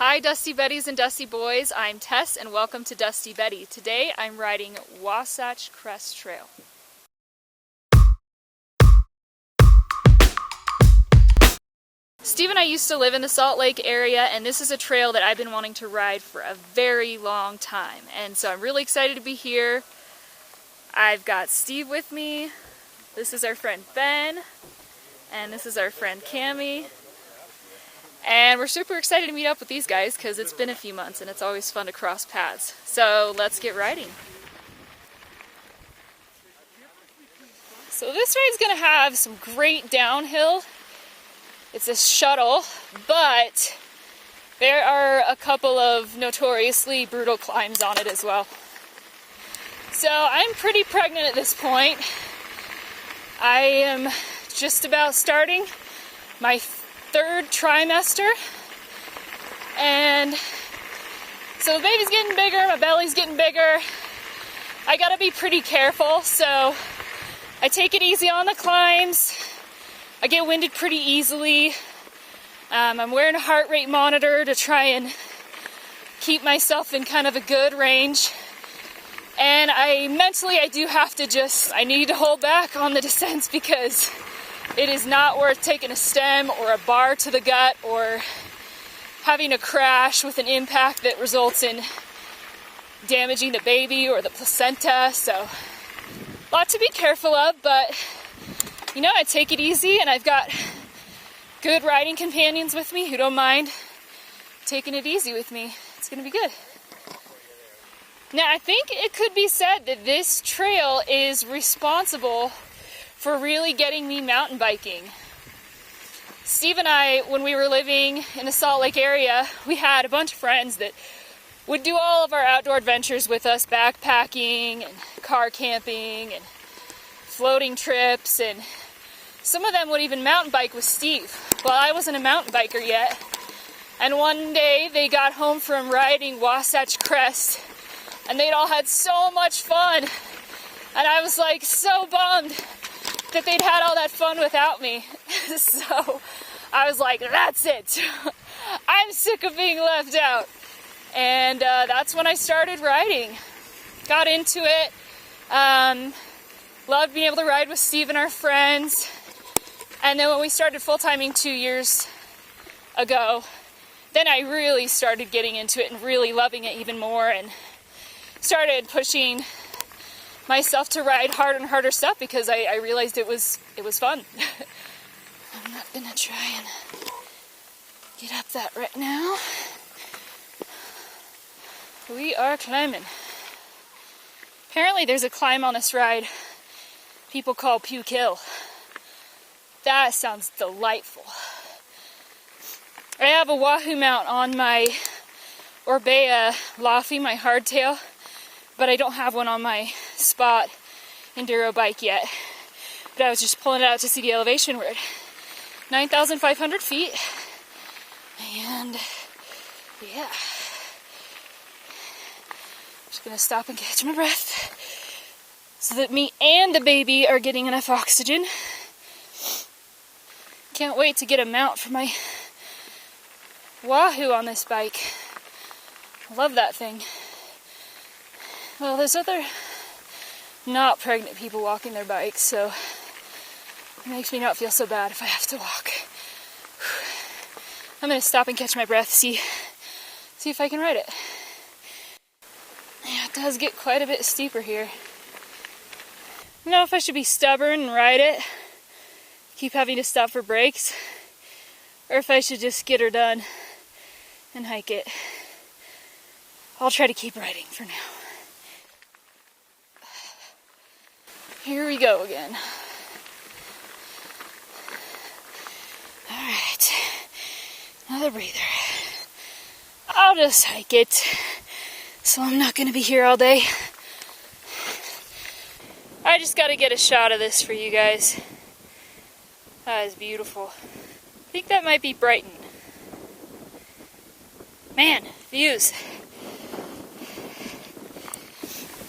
Hi Dusty Betties and Dusty Boys, I'm Tess and welcome to Dusty Betty. Today I'm riding Wasatch Crest Trail. Steve and I used to live in the Salt Lake area, and this is a trail that I've been wanting to ride for a very long time. And so I'm really excited to be here. I've got Steve with me, this is our friend Ben, and this is our friend Cammie. And we're super excited to meet up with these guys because it's been a few months and it's always fun to cross paths. So let's get riding. So this ride's going to have some great downhill. It's a shuttle, but there are a couple of notoriously brutal climbs on it as well. So I'm pretty pregnant at this point. I am just about starting my third trimester, and so the baby's getting bigger, my belly's getting bigger. I gotta be pretty careful, so I take it easy on the climbs. I get winded pretty easily. I'm wearing a heart rate monitor to try and keep myself in kind of a good range. And I do have to I need to hold back on the descents because it is not worth taking a stem or a bar to the gut or having a crash with an impact that results in damaging the baby or the placenta. So, a lot to be careful of, but you know, I take it easy and I've got good riding companions with me who don't mind taking it easy with me. It's going to be good. Now, I think it could be said that this trail is responsible for really getting me mountain biking. Steve and I, when we were living in the Salt Lake area, we had a bunch of friends that would do all of our outdoor adventures with us, backpacking and car camping and floating trips, and some of them would even mountain bike with Steve. Well, I wasn't a mountain biker yet, and one day they got home from riding Wasatch Crest and they'd all had so much fun, and I was like so bummed that they'd had all that fun without me. So I was like, that's it. I'm sick of being left out. And that's when I started riding. Got into it. Loved being able to ride with Steve and our friends. And then when we started full-timing 2 years ago, then I really started getting into it and really loving it even more, and started pushing myself to ride harder and harder stuff because I realized it was fun. I'm not gonna try and get up that right now. We are climbing. Apparently there's a climb on this ride people call Puke Hill. That sounds delightful. I have a Wahoo mount on my Orbea Laffy, my hardtail, but I don't have one on my Spot enduro bike yet. But I was just pulling it out to see the elevation. We're at 9,500 feet, and yeah, just gonna stop and catch my breath so that me and the baby are getting enough oxygen. Can't wait to get a mount for my Wahoo on this bike. I love that thing. Well, there's other not pregnant people walking their bikes, so it makes me not feel so bad if I have to walk. I'm going to stop and catch my breath, see if I can ride it. Yeah, it does get quite a bit steeper here. I don't know if I should be stubborn and ride it, keep having to stop for breaks, or if I should just get her done and hike it. I'll try to keep riding for now. Here we go again. Alright, another breather. I'll just hike it, so I'm not going to be here all day. I just got to get a shot of this for you guys. That is beautiful. I think that might be Brighton. Man, views.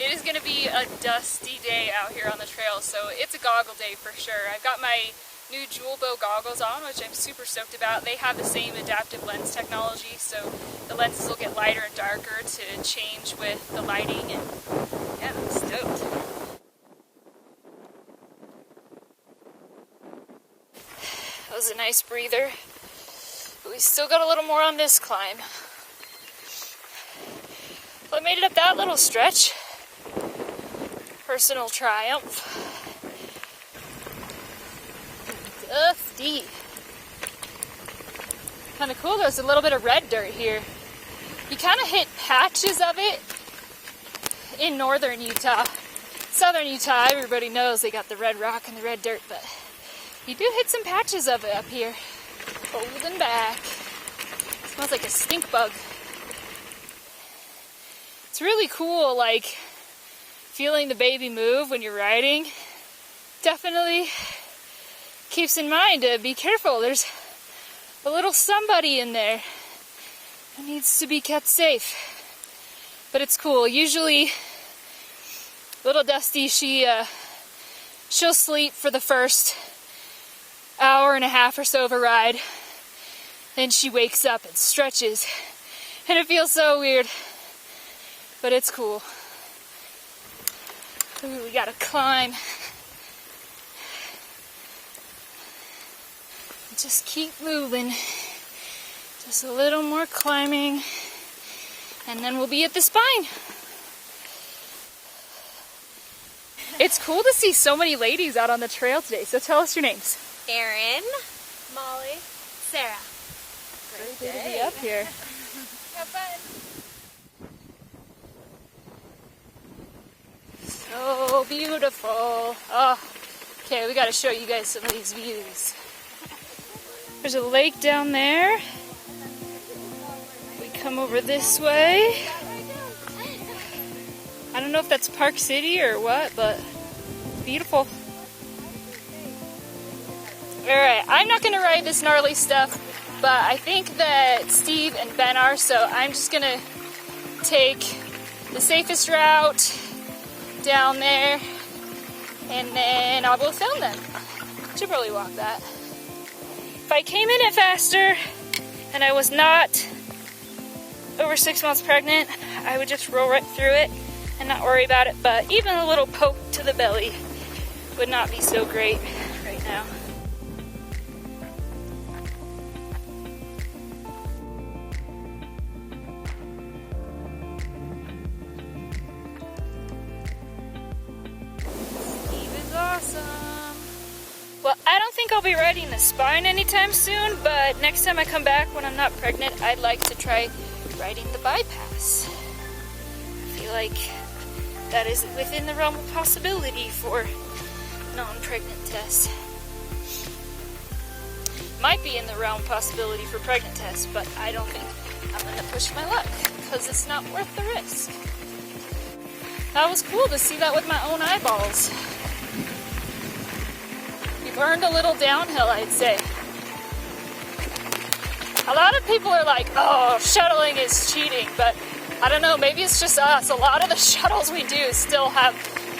It is going to be a dusty day out here on the trail, so it's a goggle day for sure. I've got my new Jewel Bow goggles on, which I'm super stoked about. They have the same adaptive lens technology, so the lenses will get lighter and darker to change with the lighting, and yeah, I'm stoked. That was a nice breather, but we still got a little more on this climb. Well, I made it up that little stretch. Personal triumph. Dusty. Kind of cool. There's a little bit of red dirt here. You kind of hit patches of it in northern Utah. Southern Utah, everybody knows they got the red rock and the red dirt, but you do hit some patches of it up here. Holding back. Smells like a stink bug. It's really cool, like, feeling the baby move when you're riding. Definitely keeps in mind to be careful. There's a little somebody in there who needs to be kept safe. But it's cool. Usually, little Dusty, she'll sleep for the first hour and a half or so of a ride. Then she wakes up and stretches. And it feels so weird. But it's cool. Ooh, we gotta climb. Just keep moving. Just a little more climbing. And then we'll be at the spine. It's cool to see so many ladies out on the trail today. So tell us your names. Erin, Molly, Sarah. Great day to be up here. Have fun. So beautiful. Oh, okay, we gotta show you guys some of these views. There's a lake down there. We come over this way. I don't know if that's Park City or what, but beautiful. Alright, I'm not gonna ride this gnarly stuff, but I think that Steve and Ben are, so I'm just gonna take the safest route down there, and then I'll go film them. Should probably walk that. If I came in it faster and I was not over 6 months pregnant, I would just roll right through it and not worry about it, but even a little poke to the belly would not be so great right now. Well, I don't think I'll be riding the spine anytime soon, but next time I come back when I'm not pregnant, I'd like to try riding the bypass. I feel like that is within the realm of possibility for non-pregnant Tess. Might be in the realm of possibility for pregnant Tess, but I don't think I'm going to push my luck, because it's not worth the risk. That was cool to see that with my own eyeballs. We've earned a little downhill, I'd say. A lot of people are like, oh, shuttling is cheating, but I don't know, maybe it's just us. A lot of the shuttles we do still have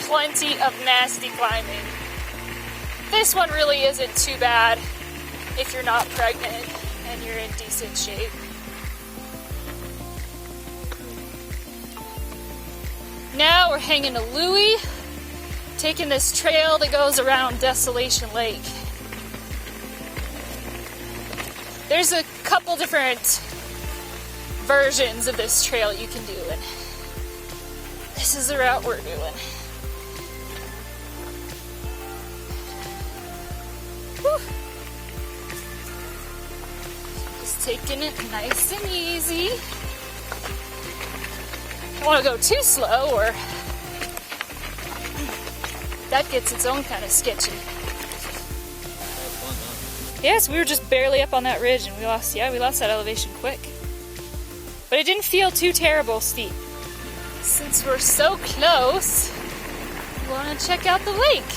plenty of nasty climbing. This one really isn't too bad if you're not pregnant and you're in decent shape. Now we're hanging a Louie, taking this trail that goes around Desolation Lake. There's a couple different versions of this trail you can do, and this is the route we're doing. Whew. Just taking it nice and easy. Don't want to go too slow, or that gets its own kind of sketchy. Yes, we were just barely up on that ridge, and we lost that elevation quick. But it didn't feel too terrible steep. Since we're so close, we want to check out the lake.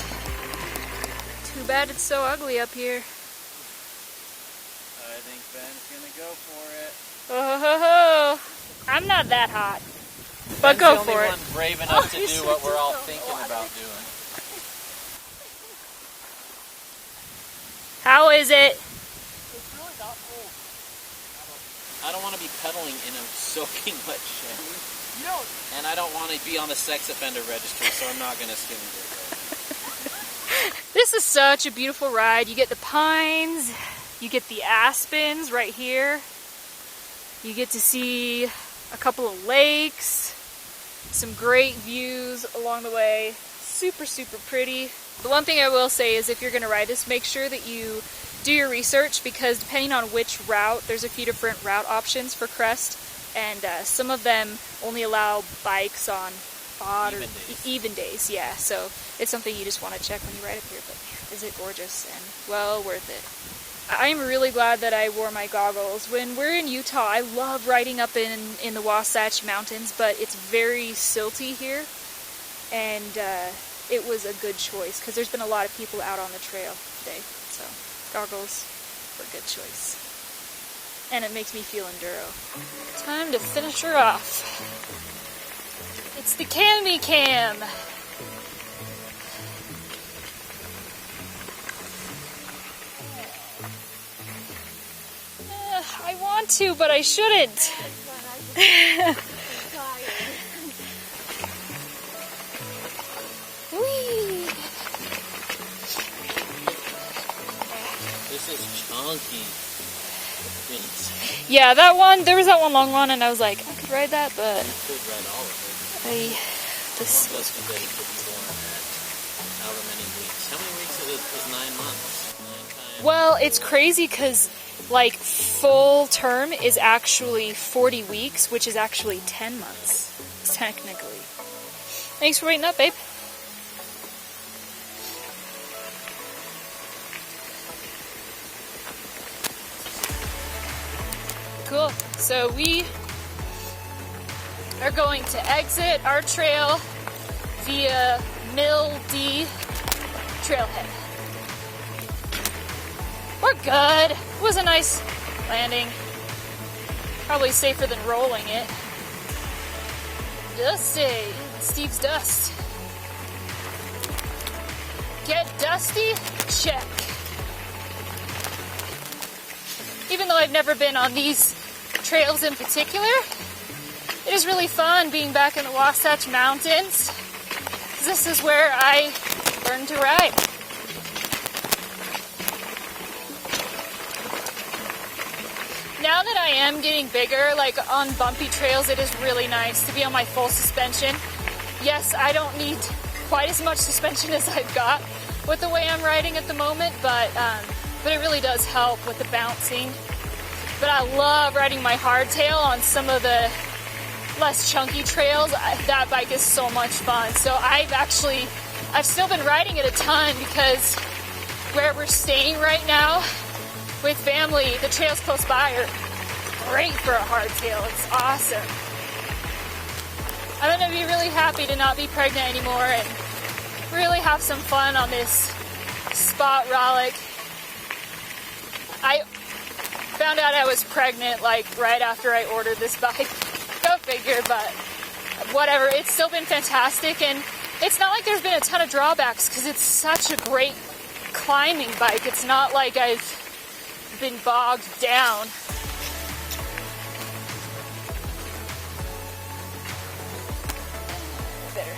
Too bad it's so ugly up here. I think Ben's gonna go for it. Oh ho ho! I'm not that hot, but go for it. Ben's the only one brave enough to do what we're all thinking about doing. How is it? It's really not cold. I don't want to be pedaling in a soaking wet chamois. You don't. And I don't want to be on the sex offender registry, so I'm not going to skin dig. This is such a beautiful ride. You get the pines, you get the aspens right here. You get to see a couple of lakes, some great views along the way. Super, super pretty. The one thing I will say is if you're going to ride this, make sure that you do your research, because depending on which route, there's a few different route options for Crest, and some of them only allow bikes on odd or even days. Yeah, so it's something you just want to check when you ride up here. But man, is it gorgeous and well worth it. I'm really glad that I wore my goggles. When we're in Utah, I love riding up in the Wasatch Mountains, but it's very silty here, and it was a good choice because there's been a lot of people out on the trail today, so goggles were a good choice. And it makes me feel enduro. Time to finish her off. It's the Cami Cam. I want to, but I shouldn't. Whee! This is chunky. Yeah, that one, there was that one long one, and I was like, I could ride that, but you could ride all of it. this One does be ready to be born at however many weeks. How many weeks is it? Is 9 months? 9 times? Well, it's crazy because like full term is actually 40 weeks, which is actually 10 months, technically. Thanks for waiting up, babe. Cool. So we are going to exit our trail via Mill D trailhead. We're good. It was a nice landing. Probably safer than rolling it. Dusty. Steve's dust. Get dusty? Check. Even though I've never been on these trails in particular, it is really fun being back in the Wasatch Mountains. This is where I learned to ride. Now that I am getting bigger, like on bumpy trails, it is really nice to be on my full suspension. Yes, I don't need quite as much suspension as I've got with the way I'm riding at the moment, but it really does help with the bouncing. But I love riding my hardtail on some of the less chunky trails. That bike is so much fun. So I've still been riding it a ton because where we're staying right now with family, the trails close by are great for a hardtail. It's awesome. I'm going to be really happy to not be pregnant anymore and really have some fun on this spot rollick. I found out I was pregnant like right after I ordered this bike. Go figure, but whatever. It's still been fantastic, and it's not like there's been a ton of drawbacks because it's such a great climbing bike. It's not like I've been bogged down. Better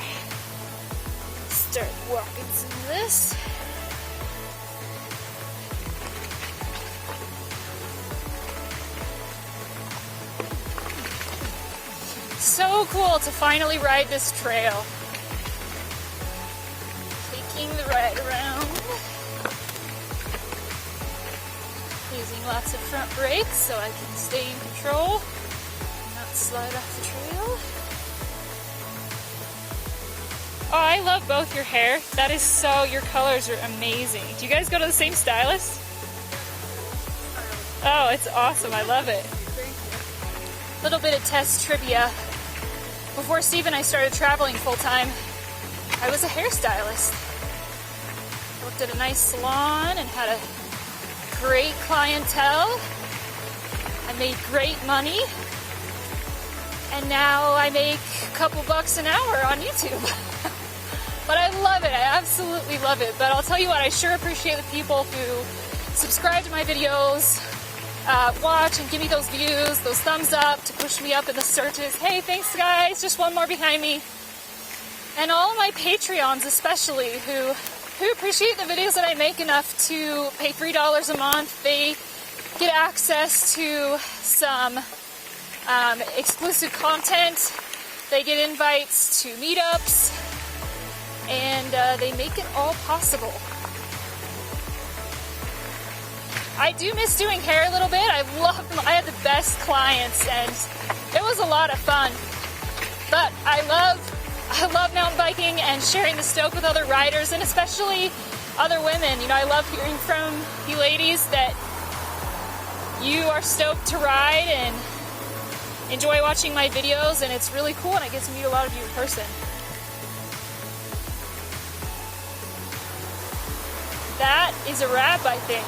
start walking some of this. So cool to finally ride this trail. Taking the ride around. Using lots of front brakes so I can stay in control and not slide off the trail. Oh, I love both your hair. That is so, your colors are amazing. Do you guys go to the same stylist? Oh, it's awesome. I love it. A little bit of test trivia. Before Steve and I started traveling full time, I was a hairstylist. Worked at a nice salon and had a great clientele. I made great money. And now I make a couple bucks an hour on YouTube. But I love it. I absolutely love it. But I'll tell you what, I sure appreciate the people who subscribe to my videos, watch and give me those views, those thumbs up to push me up in the searches. Hey, thanks guys, just one more behind me. And all my Patreons especially who appreciate the videos that I make enough to pay $3 a month. They get access to some exclusive content. They get invites to meetups, and they make it all possible. I do miss doing hair a little bit. I had the best clients, and it was a lot of fun. But I love mountain biking and sharing the stoke with other riders, and especially other women. You know, I love hearing from you ladies that you are stoked to ride and enjoy watching my videos, and it's really cool, and I get to meet a lot of you in person. That is a wrap, I think.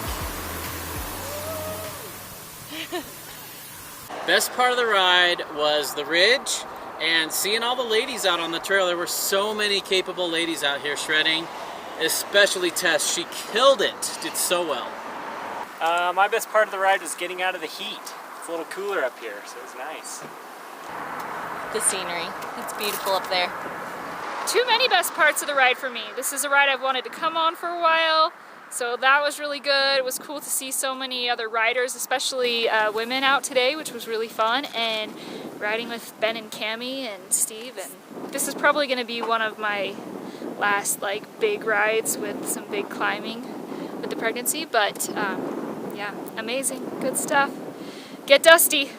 Best part of the ride was the ridge and seeing all the ladies out on the trail. There were so many capable ladies out here shredding, especially Tess. She killed it, did so well. My best part of the ride was getting out of the heat. It's a little cooler up here, so it was nice. The scenery. It's beautiful up there. Too many best parts of the ride for me. This is a ride I've wanted to come on for a while, so that was really good. It was cool to see so many other riders, especially women out today, which was really fun, and riding with Ben and Cammie and Steve. And this is probably going to be one of my last big rides with some big climbing with the pregnancy, but yeah, amazing, good stuff. Get dusty.